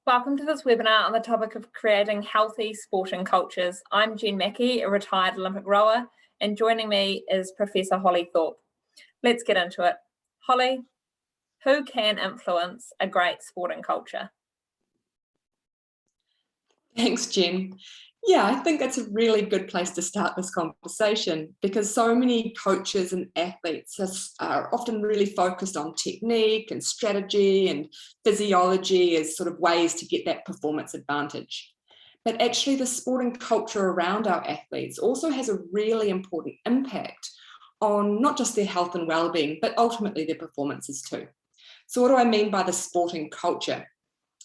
Welcome to this webinar on the topic of creating healthy sporting cultures. I'm Jen Mackey, a retired Olympic rower, and joining me is Professor Holly Thorpe. Let's get into it. Holly, who can influence a great sporting culture? Thanks, Jen. Yeah, I think that's a really good place to start this conversation because so many coaches and athletes are often really focused on technique and strategy and physiology as sort of ways to get that performance advantage. But actually the sporting culture around our athletes also has a really important impact on not just their health and well-being, but ultimately their performances too. So what do I mean by the sporting culture?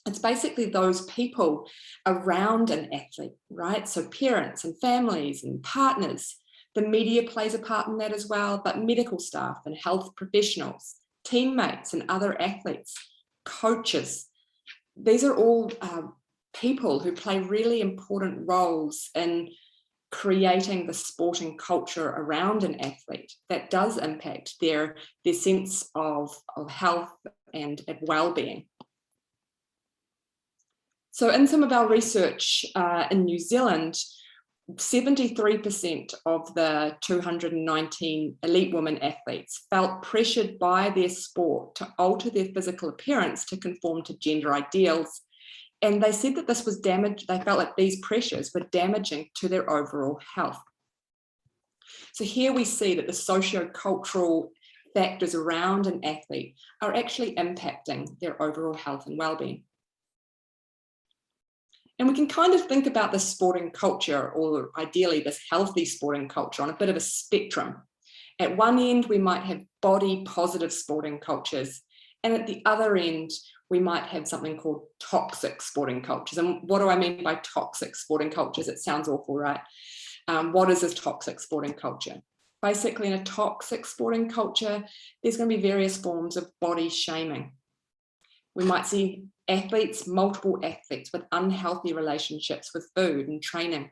It's basically those people around an athlete, right? So parents and families and partners. The media plays a part in that as well, but medical staff and health professionals, teammates and other athletes, coaches. These are all people who play really important roles in creating the sporting culture around an athlete that does impact their sense of health and well-being. So in some of our research in New Zealand, 73% of the 219 elite women athletes felt pressured by their sport to alter their physical appearance to conform to gender ideals. And they said that this was damaged. They felt like these pressures were damaging to their overall health. So here we see that the socio-cultural factors around an athlete are actually impacting their overall health and well-being. And we can kind of think about the sporting culture, or ideally this healthy sporting culture, on a bit of a spectrum. At one end, we might have body positive sporting cultures. And at the other end, we might have something called toxic sporting cultures. And what do I mean by toxic sporting cultures? It sounds awful, right? What is this toxic sporting culture? Basically, in a toxic sporting culture, there's going to be various forms of body shaming. We might see athletes, multiple athletes with unhealthy relationships with food and training.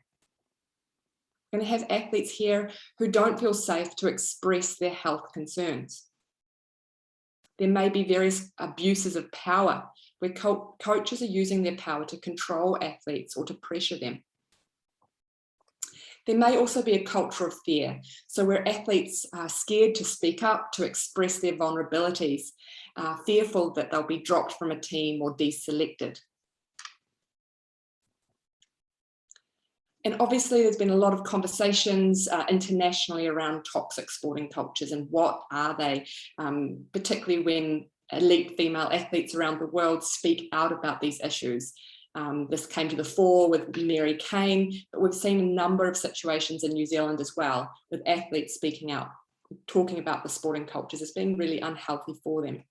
We're going to have athletes here who don't feel safe to express their health concerns. There may be various abuses of power where coaches are using their power to control athletes or to pressure them. There may also be a culture of fear, so where athletes are scared to speak up, to express their vulnerabilities, fearful that they'll be dropped from a team or deselected. And obviously there's been a lot of conversations internationally around toxic sporting cultures and what are they, particularly when elite female athletes around the world speak out about these issues. This came to the fore with Mary Kane, but we've seen a number of situations in New Zealand as well, with athletes speaking out, talking about the sporting cultures as being really unhealthy for them.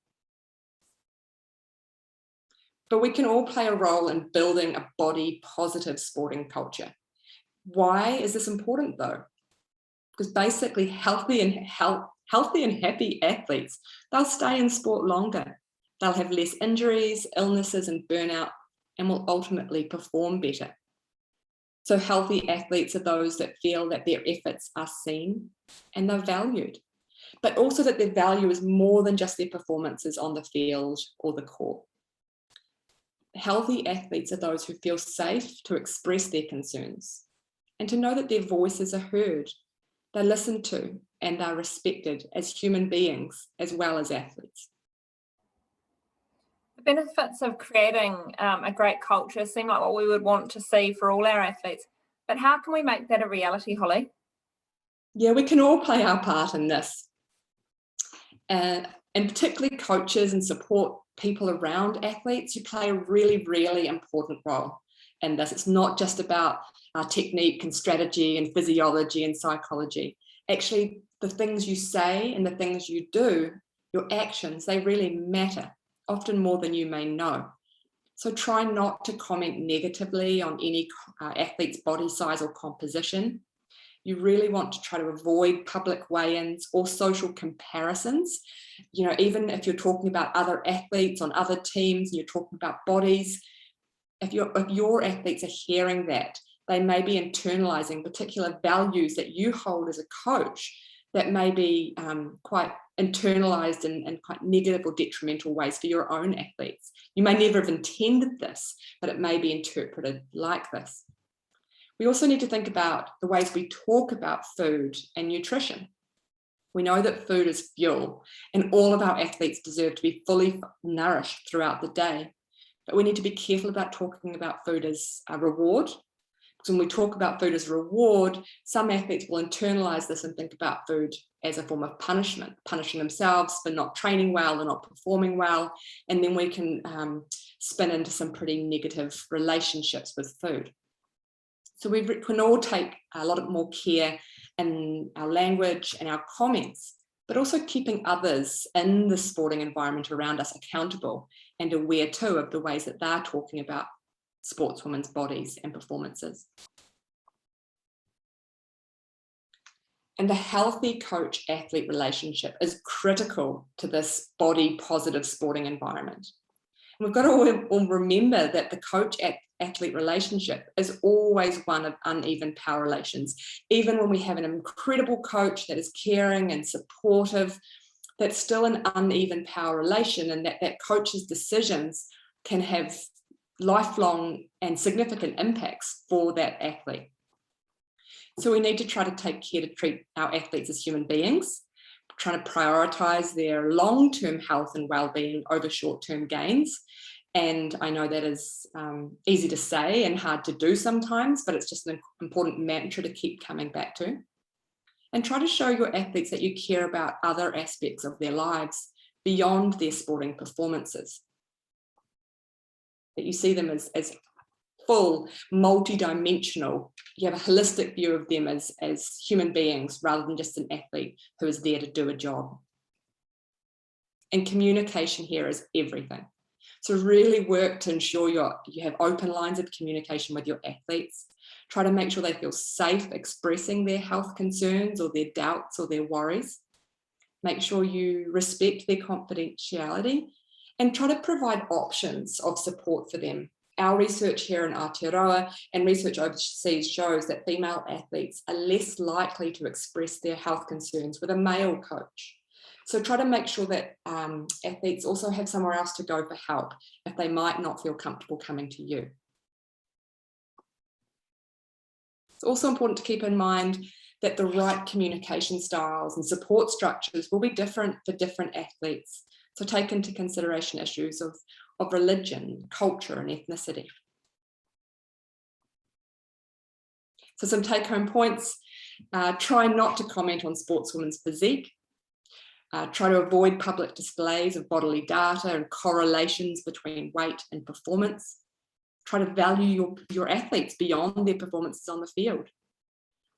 But we can all play a role in building a body positive sporting culture. Why is this important though? Because basically healthy and happy athletes, they'll stay in sport longer. They'll have less injuries, illnesses and burnout, and will ultimately perform better. So healthy athletes are those that feel that their efforts are seen and they're valued, but also that their value is more than just their performances on the field or the court. Healthy athletes are those who feel safe to express their concerns and to know that their voices are heard, they're listened to, and are respected as human beings as well as athletes. The benefits of creating a great culture seem like what we would want to see for all our athletes, but how can we make that a reality, Holly? Yeah, we can all play our part in this. And particularly coaches and support people around athletes, you play a really, really important role in this. It's not just about technique and strategy and physiology and psychology. Actually, the things you say and the things you do, your actions, they really matter, often more than you may know. So try not to comment negatively on any athlete's body size or composition. You really want to try to avoid public weigh-ins or social comparisons. You know, even if you're talking about other athletes on other teams and you're talking about bodies, if your athletes are hearing that, they may be internalizing particular values that you hold as a coach that may be quite internalized in quite negative or detrimental ways for your own athletes. You may never have intended this, but it may be interpreted like this. We also need to think about the ways we talk about food and nutrition. We know that food is fuel, and all of our athletes deserve to be fully nourished throughout the day. But we need to be careful about talking about food as a reward. Because when we talk about food as a reward, some athletes will internalize this and think about food as a form of punishment, punishing themselves for not training well or not performing well. And then we can spin into some pretty negative relationships with food. So we can all take a lot more care in our language and our comments, but also keeping others in the sporting environment around us accountable and aware too of the ways that they're talking about sportswomen's bodies and performances. And the healthy coach-athlete relationship is critical to this body-positive sporting environment. And we've got to all remember that the coach-athlete relationship is always one of uneven power relations. Even when we have an incredible coach that is caring and supportive, that's still an uneven power relation, and that coach's decisions can have lifelong and significant impacts for that athlete. So we need to try to take care to treat our athletes as human beings, trying to prioritize their long-term health and well-being over short-term gains. And I know that is easy to say and hard to do sometimes, but it's just an important mantra to keep coming back to. And try to show your athletes that you care about other aspects of their lives beyond their sporting performances. That you see them as full, multi-dimensional. You have a holistic view of them as human beings rather than just an athlete who is there to do a job. And communication here is everything. So really work to ensure you have open lines of communication with your athletes. Try to make sure they feel safe expressing their health concerns or their doubts or their worries. Make sure you respect their confidentiality and try to provide options of support for them. Our research here in Aotearoa and research overseas shows that female athletes are less likely to express their health concerns with a male coach. So try to make sure that athletes also have somewhere else to go for help if they might not feel comfortable coming to you. It's also important to keep in mind that the right communication styles and support structures will be different for different athletes. So take into consideration issues of religion, culture, and ethnicity. So some take-home points. Try not to comment on sportswomen's physique. Try to avoid public displays of bodily data and correlations between weight and performance. Try to value your athletes beyond their performances on the field.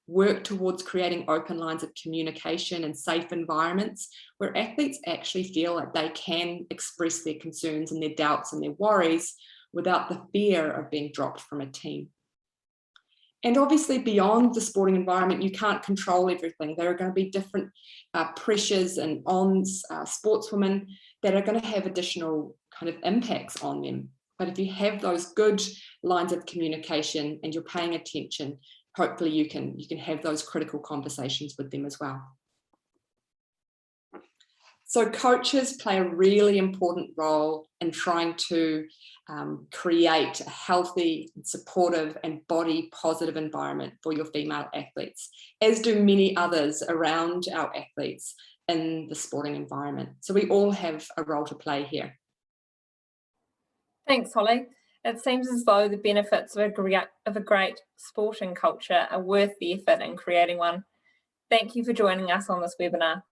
Work towards creating open lines of communication and safe environments where athletes actually feel like they can express their concerns and their doubts and their worries without the fear of being dropped from a team. And obviously beyond the sporting environment, you can't control everything. There are going to be different pressures and on sportswomen that are going to have additional kind of impacts on them. But if you have those good lines of communication and you're paying attention, hopefully you can have those critical conversations with them as well. So coaches play a really important role in trying to create a healthy, supportive, and body positive environment for your female athletes, as do many others around our athletes in the sporting environment. So we all have a role to play here. Thanks, Holly. It seems as though the benefits of a great sporting culture are worth the effort in creating one. Thank you for joining us on this webinar.